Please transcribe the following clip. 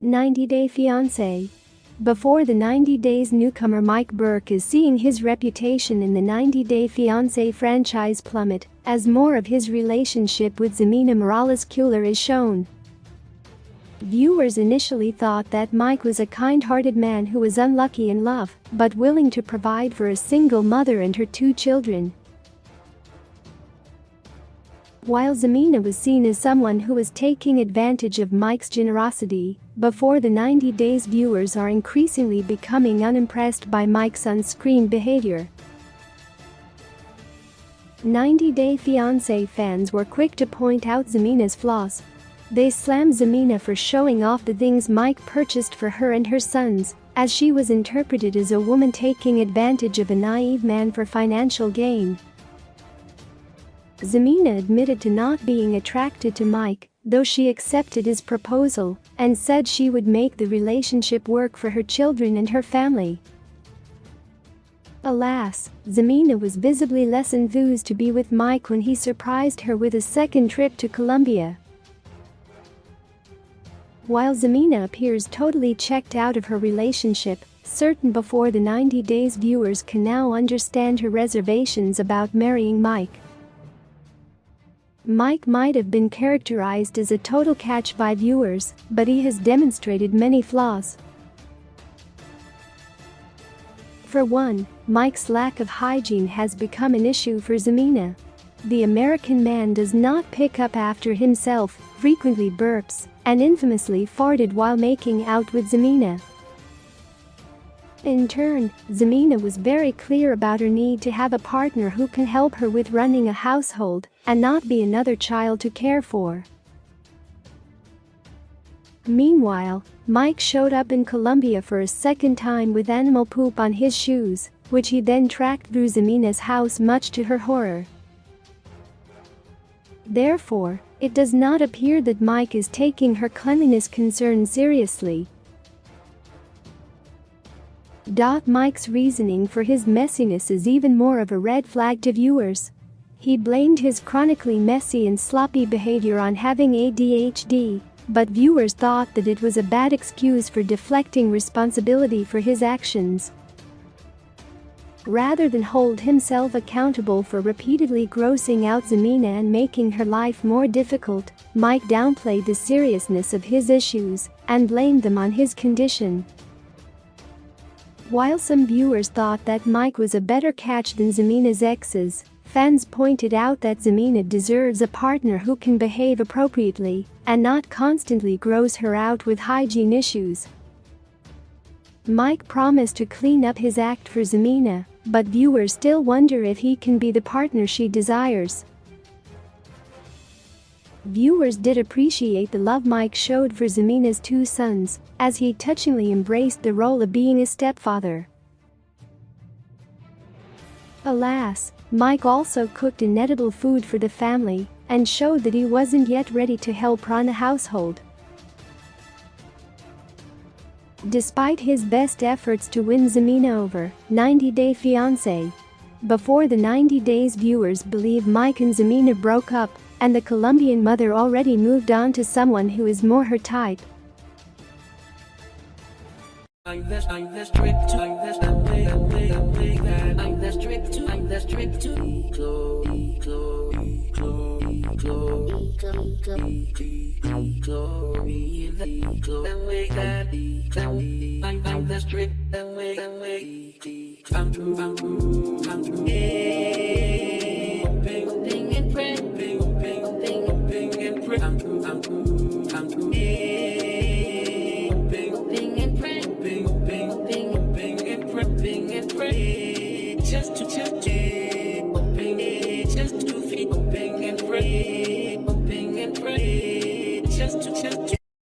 90-Day Fiancé. Before the 90 Days, newcomer Mike Burke is seeing his reputation in the 90-Day Fiancé franchise plummet as more of his relationship with Ximena Morales-Cuellar is shown. Viewers initially thought that Mike was a kind-hearted man who was unlucky in love but willing to provide for a single mother and her 2 children. While Ximena was seen as someone who was taking advantage of Mike's generosity, before the 90 Days viewers are increasingly becoming unimpressed by Mike's on-screen behavior. 90-Day Fiancé fans were quick to point out Ximena's flaws. They slammed Ximena for showing off the things Mike purchased for her and her sons, as she was interpreted as a woman taking advantage of a naive man for financial gain. Ximena admitted to not being attracted to Mike, though she accepted his proposal and said she would make the relationship work for her children and her family. Alas, Ximena was visibly less enthused to be with Mike when he surprised her with a second trip to Colombia. While Ximena appears totally checked out of her relationship, certain before the 90 Days viewers can now understand her reservations about marrying Mike. Mike might have been characterized as a total catch by viewers, but he has demonstrated many flaws. For one, Mike's lack of hygiene has become an issue for Ximena. The American man does not pick up after himself, frequently burps, and infamously farted while making out with Ximena. In turn, Ximena was very clear about her need to have a partner who can help her with running a household and not be another child to care for. Meanwhile, Mike showed up in Colombia for a second time with animal poop on his shoes, which he then tracked through Ximena's house, much to her horror. Therefore, it does not appear that Mike is taking her cleanliness concerns seriously. Mike's reasoning for his messiness is even more of a red flag to viewers. He blamed his chronically messy and sloppy behavior on having ADHD, but viewers thought that it was a bad excuse for deflecting responsibility for his actions. Rather than hold himself accountable for repeatedly grossing out Ximena and making her life more difficult, Mike downplayed the seriousness of his issues and blamed them on his condition. While some viewers thought that Mike was a better catch than Ximena's exes, fans pointed out that Ximena deserves a partner who can behave appropriately and not constantly gross her out with hygiene issues. Mike promised to clean up his act for Ximena, but viewers still wonder if he can be the partner she desires. Viewers did appreciate the love Mike showed for Ximena's 2 sons, as he touchingly embraced the role of being a stepfather. Alas, Mike also cooked inedible food for the family and showed that he wasn't yet ready to help run a household. Despite his best efforts to win Ximena over, 90-Day Fiancé. Before the 90 Days viewers believe Mike and Ximena broke up, and the Colombian mother already moved on to someone who is more her type. Just to